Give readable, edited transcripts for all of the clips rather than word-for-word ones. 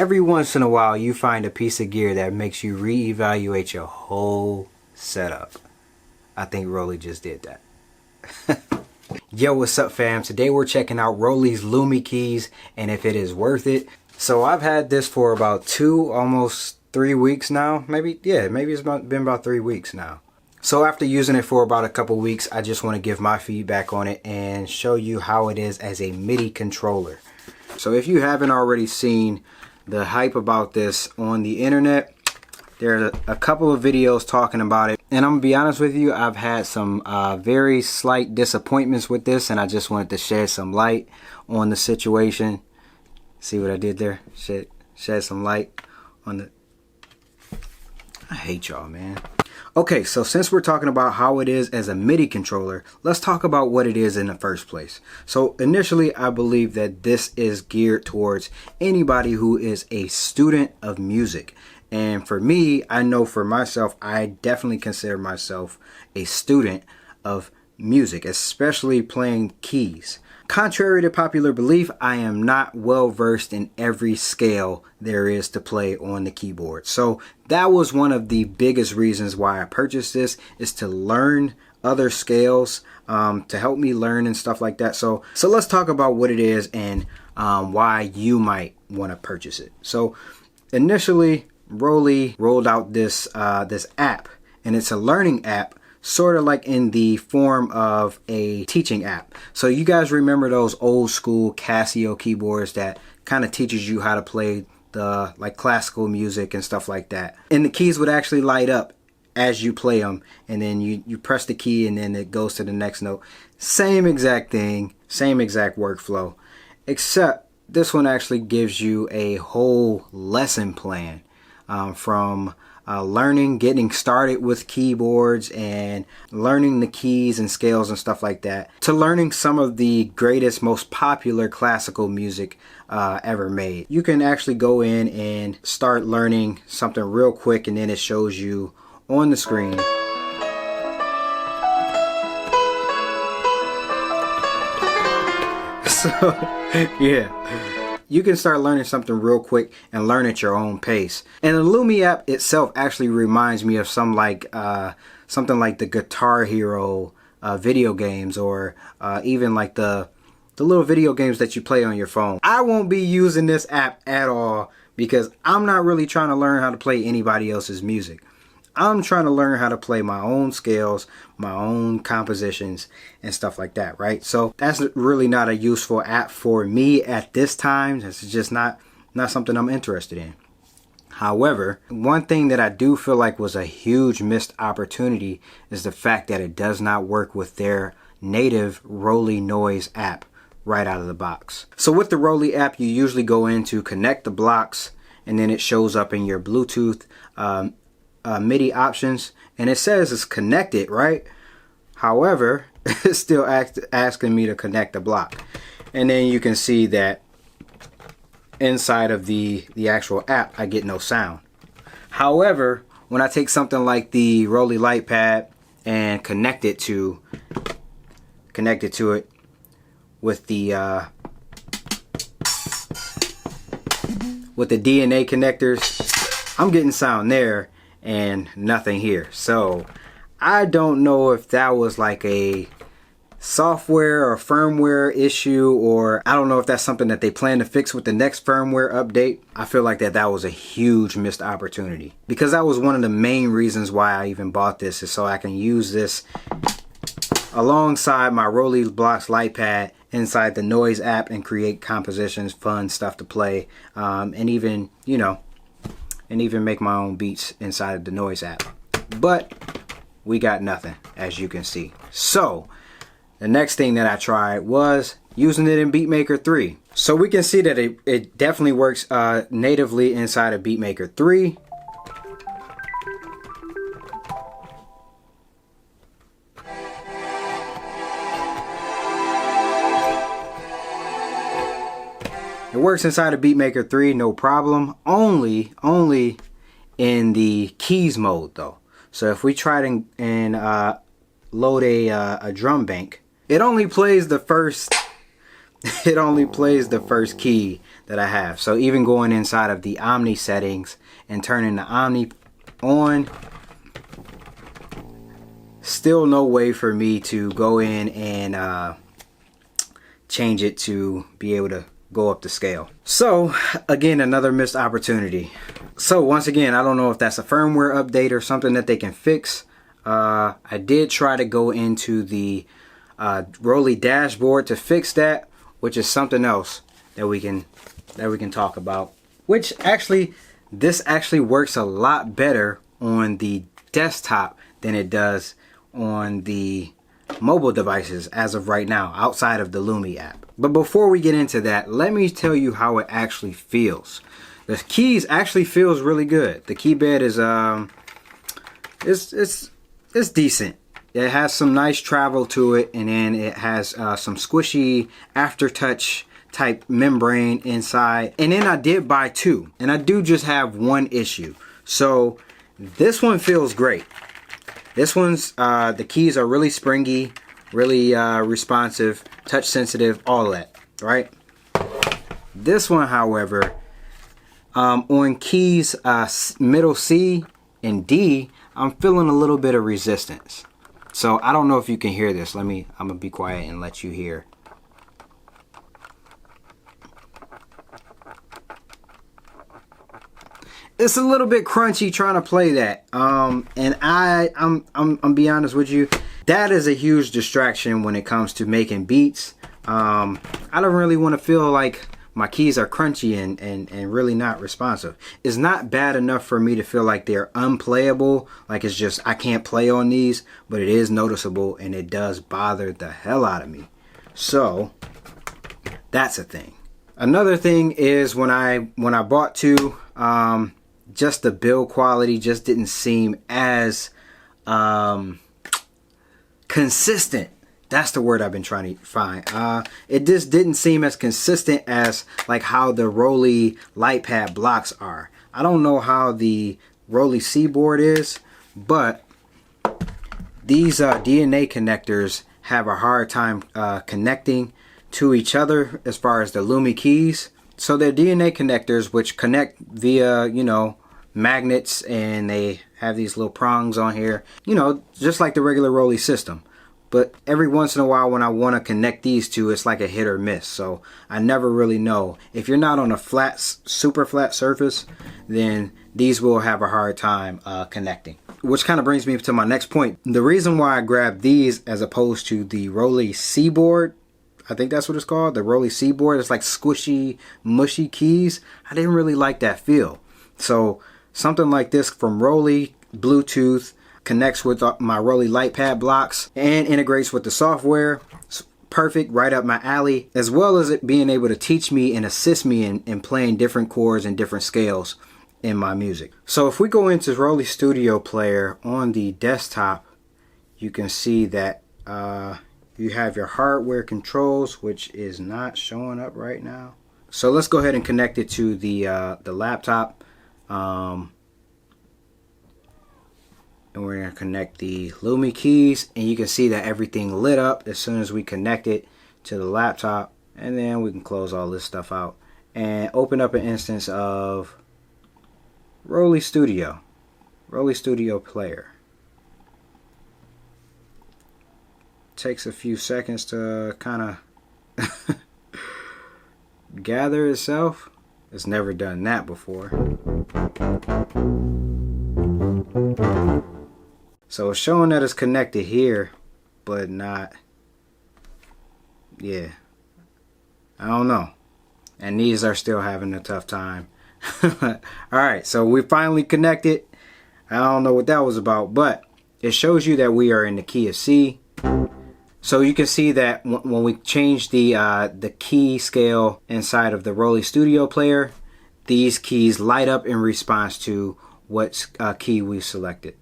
every once in a while you find a piece of gear that makes you reevaluate your whole setup. I think Roli just did that. Yo, what's up fam? Today we're checking out Roli's LUMI keys and if it is worth it. So I've had this for about almost 3 weeks now. Maybe it's been about 3 weeks now. So after using it for about a couple weeks, I just want to give my feedback on it and show you how it is as a MIDI controller. So if you haven't already seen the hype about this on the internet, there's a couple of videos talking about it. And I'm gonna be honest with you, I've had some very slight disappointments with this, and I just wanted to shed some light on the situation. See what I did there? Shed some light on the... I hate y'all, man. Okay, so since we're talking about how it is as a MIDI controller, let's talk about what it is in the first place. So initially, I believe that this is geared towards anybody who is a student of music. And for me, I know for myself, I definitely consider myself a student of music, especially playing keys. Contrary to popular belief, I am not well versed in every scale there is to play on the keyboard. So that was one of the biggest reasons why I purchased this, is to learn other scales, to help me learn and stuff like that. So let's talk about what it is and why you might want to purchase it. So initially, Roli rolled out this app, and it's a learning app, sort of like in the form of a teaching app. So you guys remember those old school Casio keyboards that kind of teaches you how to play the classical music and stuff like that. And the keys would actually light up as you play them, and then you press the key and then it goes to the next note. Same exact thing, same exact workflow, except this one actually gives you a whole lesson plan from getting started with keyboards and learning the keys and scales and stuff like that, to learning some of the greatest, most popular classical music ever made. You can actually go in and start learning something real quick, and then it shows you on the screen. So, yeah. You can start learning something real quick and learn at your own pace. And the LUMI app itself actually reminds me of something like the Guitar Hero video games, or even like the little video games that you play on your phone. I won't be using this app at all because I'm not really trying to learn how to play anybody else's music. I'm trying to learn how to play my own scales, my own compositions and stuff like that, right? So that's really not a useful app for me at this time. It's just not something I'm interested in. However, one thing that I do feel like was a huge missed opportunity is the fact that it does not work with their native Roli Noise app right out of the box. So with the Roli app, you usually go in to connect the blocks, and then it shows up in your Bluetooth MIDI options, and it says it's connected, right? However, it's still asking me to connect the block, and then you can see that inside of the actual app I get no sound. However, when I take something like the Roli light pad and connect it to it with the DNA connectors, I'm getting sound there and nothing here. So I don't know if that was like a software or firmware issue, or I don't know if that's something that they plan to fix with the next firmware update. I feel like that was a huge missed opportunity, because that was one of the main reasons why I even bought this, is so I can use this alongside my Roli Blocks light pad inside the Noise app and create compositions, fun stuff to play, and even, you know, and even make my own beats inside of the Noise app. But we got nothing, as you can see. So the next thing that I tried was using it in Beatmaker 3. So we can see that it definitely works natively inside of Beatmaker 3. It works inside of Beatmaker 3, no problem. Only in the keys mode though. So if we try and load a drum bank, it only plays the first key that I have. So even going inside of the Omni settings and turning the Omni on, still no way for me to go in and change it to be able to go up the scale. So again, another missed opportunity. So once again, I don't know if that's a firmware update or something that they can fix. I did try to go into the Roli dashboard to fix that, which is something else that we can talk about. Which actually, this actually works a lot better on the desktop than it does on the mobile devices as of right now, outside of the Lumi app. But before we get into that, let me tell you how it actually feels. The keys actually feels really good. The key bed is it's decent. It has some nice travel to it, and then it has some squishy aftertouch type membrane inside. And then I did buy two, and I do just have one issue. So this one feels great. This one's the keys are really springy, really responsive, touch sensitive, all that, right? This one, however, on keys middle C and D, I'm feeling a little bit of resistance. So I don't know if you can hear this. I'm gonna be quiet and let you hear. It's a little bit crunchy trying to play that. And I'm be honest with you, that is a huge distraction when it comes to making beats. I don't really want to feel like my keys are crunchy and really not responsive. It's not bad enough for me to feel like they're unplayable, like it's just I can't play on these, but it is noticeable and it does bother the hell out of me. So that's a thing. Another thing is when I bought two, just the build quality just didn't seem as consistent. That's the word I've been trying to find. It just didn't seem as consistent as like how the Roli light pad blocks are. I don't know how the Roli C board is, but these DNA connectors have a hard time connecting to each other as far as the Lumi keys. So they're DNA connectors which connect via, you know, magnets, and they have these little prongs on here, you know, just like the regular Roli system. But every once in a while when I want to connect these two, it's like a hit or miss. So I never really know. If you're not on a flat, super flat surface, then these will have a hard time connecting. Which kind of brings me to my next point. The reason why I grabbed these as opposed to the Roli C board, I think that's what it's called, the Roli C board. It's like squishy, mushy keys. I didn't really like that feel. So something like this from Roli, Bluetooth, connects with my Roli light pad blocks and integrates with the software. It's perfect, right up my alley, as well as it being able to teach me and assist me in playing different chords and different scales in my music. So if we go into Roli Studio Player on the desktop, you can see that you have your hardware controls, which is not showing up right now. So let's go ahead and connect it to the laptop. And we're going to connect the Lumi keys, and you can see that everything lit up as soon as we connect it to the laptop. And then we can close all this stuff out and open up an instance of Roli Studio Player. Takes a few seconds to kind of gather itself. It's never done that before. So it's showing that it's connected here, but not, yeah, I don't know. And these are still having a tough time. Alright, so we finally connected. I don't know what that was about, but it shows you that we are in the key of C. So you can see that when we change the key scale inside of the Roli Studio Player, these keys light up in response to what key we selected.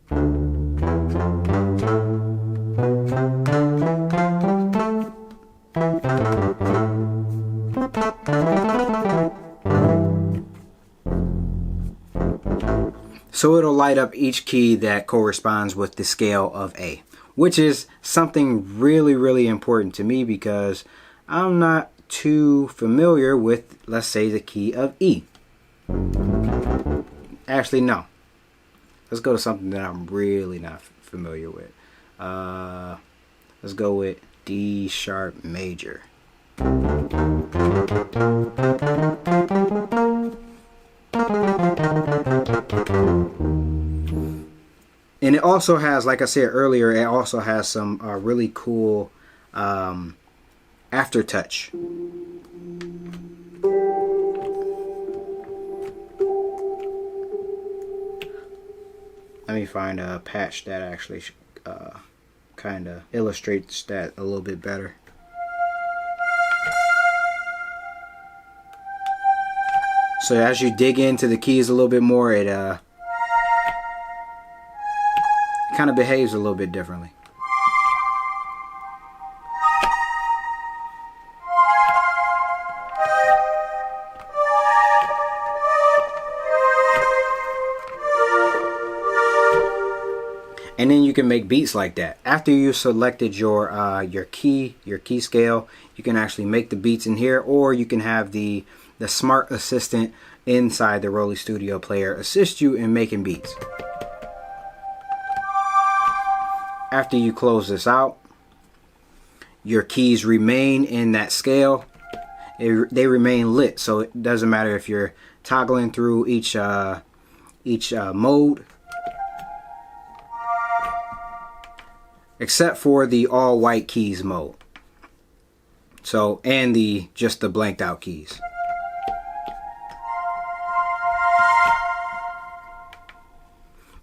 So it'll light up each key that corresponds with the scale of A, which is something really, really important to me because I'm not too familiar with, let's say, the key of E. Actually, no. Let's go to something that I'm really not familiar with. Let's go with D sharp major. And it also has, like I said earlier, it also has some really cool aftertouch. Let me find a patch that actually kind of illustrates that a little bit better. So as you dig into the keys a little bit more, it kind of behaves a little bit differently. And then you can make beats like that. After you selected your key scale, you can actually make the beats in here, or you can have the smart assistant inside the Roli Studio Player assist you in making beats. After you close this out, your keys remain in that scale. They remain lit, so it doesn't matter if you're toggling through each mode, except for the all white keys mode. So, and just the blanked out keys.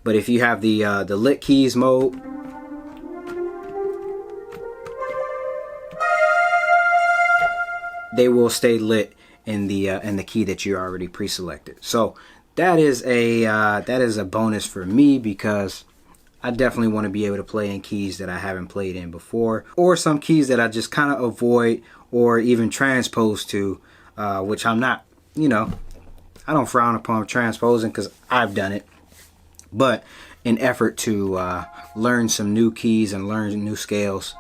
But if you have the lit keys mode, they will stay lit in the key that you already pre-selected. So that is a bonus for me, because I definitely want to be able to play in keys that I haven't played in before, or some keys that I just kind of avoid or even transpose to, which I'm not, I don't frown upon transposing because I've done it. But in effort to learn some new keys and learn new scales,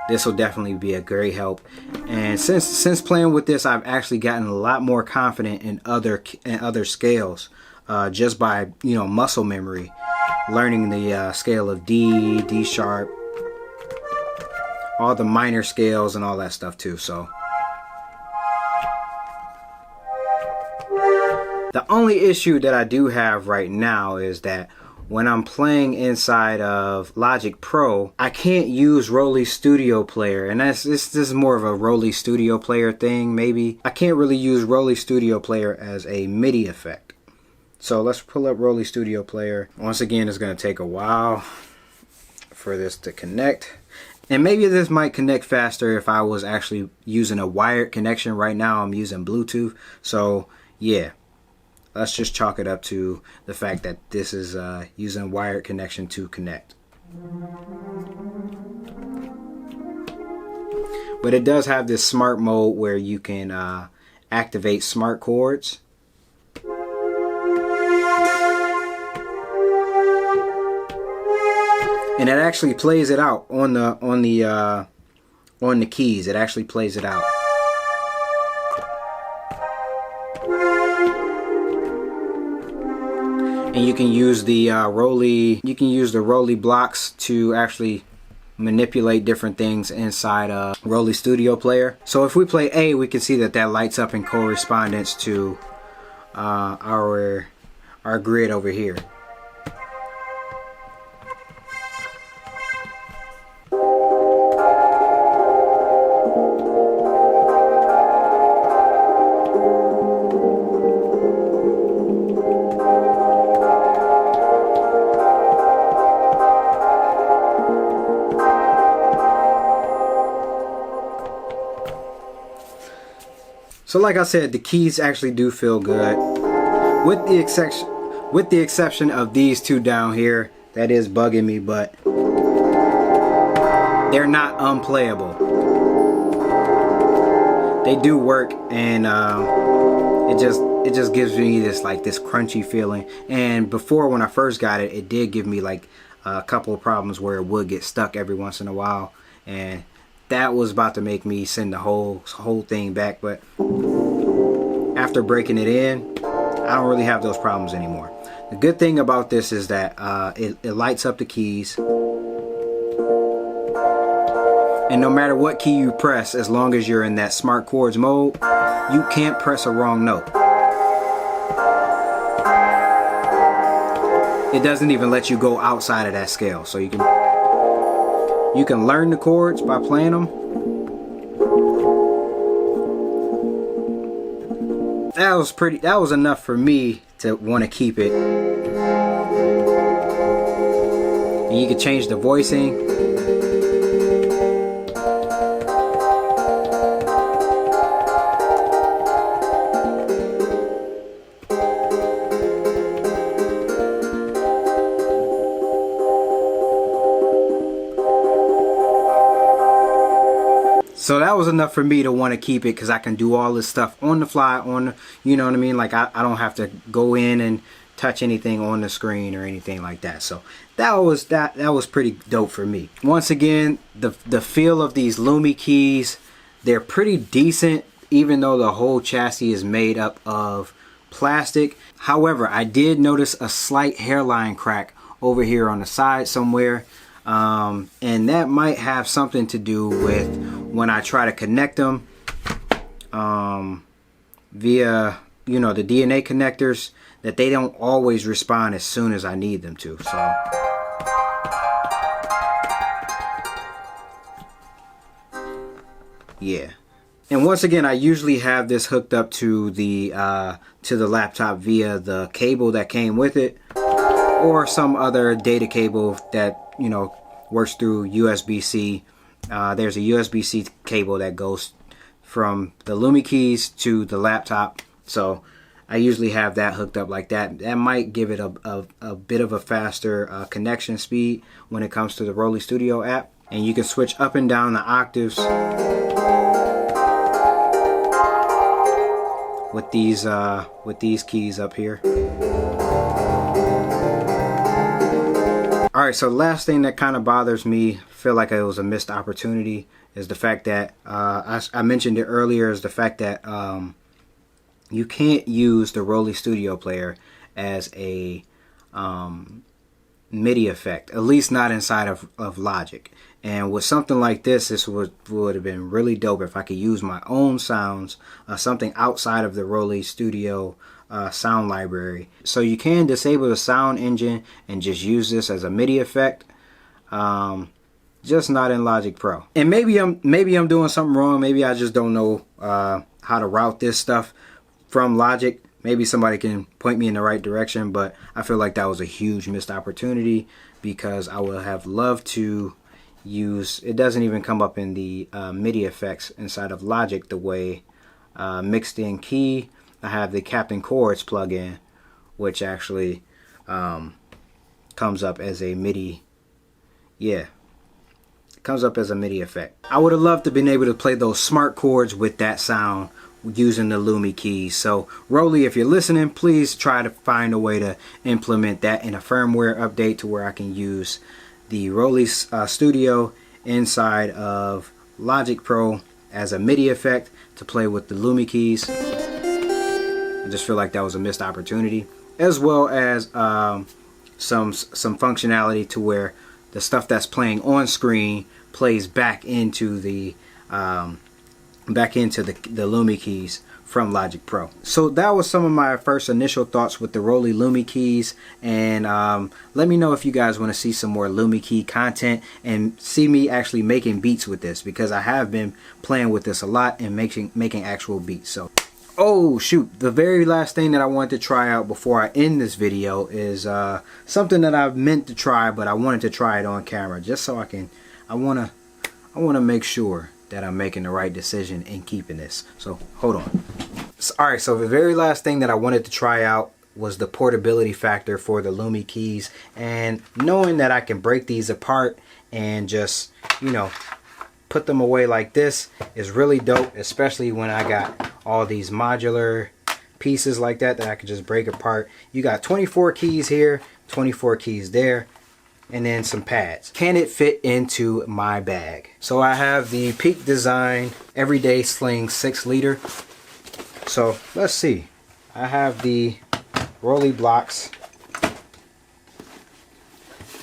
this will definitely be a great help. And since playing with this, I've actually gotten a lot more confident in other scales, just by muscle memory, learning the scale of D, D sharp, all the minor scales and all that stuff too. So the only issue that I do have right now is that when I'm playing inside of Logic Pro, I can't use Roli Studio Player, and this is more of a Roli Studio Player thing, maybe. I can't really use Roli Studio Player as a MIDI effect. So let's pull up Roli Studio Player. Once again, it's going to take a while for this to connect. And maybe this might connect faster if I was actually using a wired connection. Right now I'm using Bluetooth. So yeah, let's just chalk it up to the fact that this is using wired connection to connect. But it does have this smart mode where you can activate smart chords. And it actually plays it out on the keys. It actually plays it out. And you can use the Roli blocks to actually manipulate different things inside Roli Studio Player. So if we play A, we can see that lights up in correspondence to our grid over here. So like I said, the keys actually do feel good, with the exception of these two down here. That is bugging me, but they're not unplayable. They do work, and it just gives me this crunchy feeling. And before, when I first got it, it did give me like a couple of problems where it would get stuck every once in a while, and that was about to make me send the whole thing back, but after breaking it in, I don't really have those problems anymore. The good thing about this is that it lights up the keys, and no matter what key you press, as long as you're in that smart chords mode, you can't press a wrong note. It doesn't even let you go outside of that scale, so you can learn the chords by playing them. That was enough for me to want to keep it. And you can change the voicing. So that was enough for me to want to keep it, because I can do all this stuff on the fly, you know what I mean? Like I don't have to go in and touch anything on the screen or anything like that. So that was pretty dope for me. Once again, the feel of these Lumi keys, they're pretty decent, even though the whole chassis is made up of plastic. However, I did notice a slight hairline crack over here on the side somewhere. And that might have something to do with when I try to connect them via, you know, the DNA connectors, that they don't always respond as soon as I need them to. So yeah. And once again, I usually have this hooked up to the laptop via the cable that came with it, or some other data cable that, you know, works through USB-C. There's a USB-C cable that goes from the Lumi keys to the laptop, so I usually have that hooked up like that. That might give it a bit of a faster connection speed when it comes to the Roli Studio app. And you can switch up and down the octaves with these keys up here. Alright, so the last thing that kind of bothers me, feel like it was a missed opportunity, is the fact that, I mentioned it earlier, is the fact that you can't use the Roli Studio Player as a MIDI effect, at least not inside of Logic. And with something like this would have been really dope if I could use my own sounds, something outside of the Roli Studio sound library. So you can disable the sound engine and just use this as a MIDI effect, just not in Logic Pro. And maybe I'm doing something wrong. Maybe I just don't know how to route this stuff from Logic. Maybe somebody can point me in the right direction, but I feel like that was a huge missed opportunity, because I would have loved to use, it doesn't even come up in the MIDI effects inside of Logic the way mixed in key. I have the Captain Chords plugin, which actually comes up as a MIDI, yeah, it comes up as a MIDI effect. I would have loved to been able to play those smart chords with that sound using the Lumi keys. So Roli, if you're listening, please try to find a way to implement that in a firmware update to where I can use the Roli Studio inside of Logic Pro as a MIDI effect to play with the Lumi keys. I just feel like that was a missed opportunity, as well as some functionality to where the stuff that's playing on screen plays back into the Lumi keys from Logic Pro. So that was some of my first initial thoughts with the Roli Lumi keys, and let me know if you guys want to see some more Lumi key content and see me actually making beats with this, because I have been playing with this a lot and making actual beats. So, oh shoot, the very last thing that I wanted to try out before I end this video is something that I've meant to try, but I wanted to try it on camera just so I want to make sure that I'm making the right decision in keeping this. So hold on. Alright, so the very last thing that I wanted to try out was the portability factor for the Lumi keys, and knowing that I can break these apart and just, you know, put them away like this is really dope, especially when I got all these modular pieces like that I could just break apart. You got 24 keys here, 24 keys there. and then some pads. Can it fit into my bag? So I have the Peak Design Everyday Sling 6 liter. So let's see. I have the Roli blocks.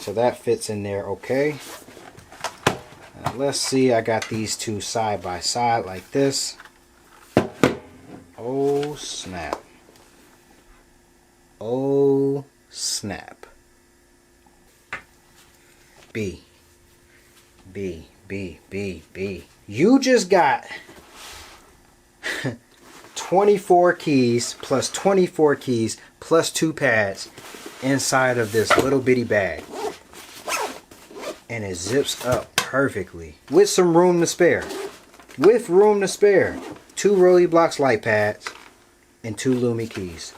So that fits in there okay. Now let's see, I got these two side by side like this. Oh snap. Oh snap. B. You just got 24 keys plus 24 keys plus 2 pads inside of this little bitty bag. And it zips up perfectly with some room to spare. With room to spare. 2 Roli blocks light pads and 2 Lumi keys.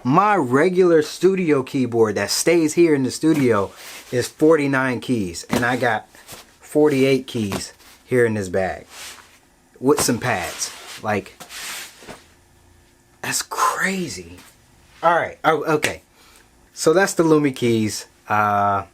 My regular studio keyboard that stays here in the studio is 49 keys, and I got 48 keys here in this bag with some pads. Like, that's crazy. Alright, okay. So that's the Lumi keys. I'm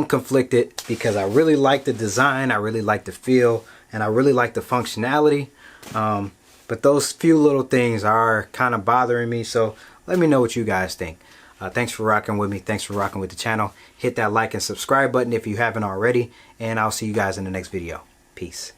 conflicted because I really like the design, I really like the feel, and I really like the functionality. But those few little things are kind of bothering me, so let me know what you guys think. Thanks for rocking with me. Thanks for rocking with the channel. Hit that like and subscribe button if you haven't already, and I'll see you guys in the next video. Peace.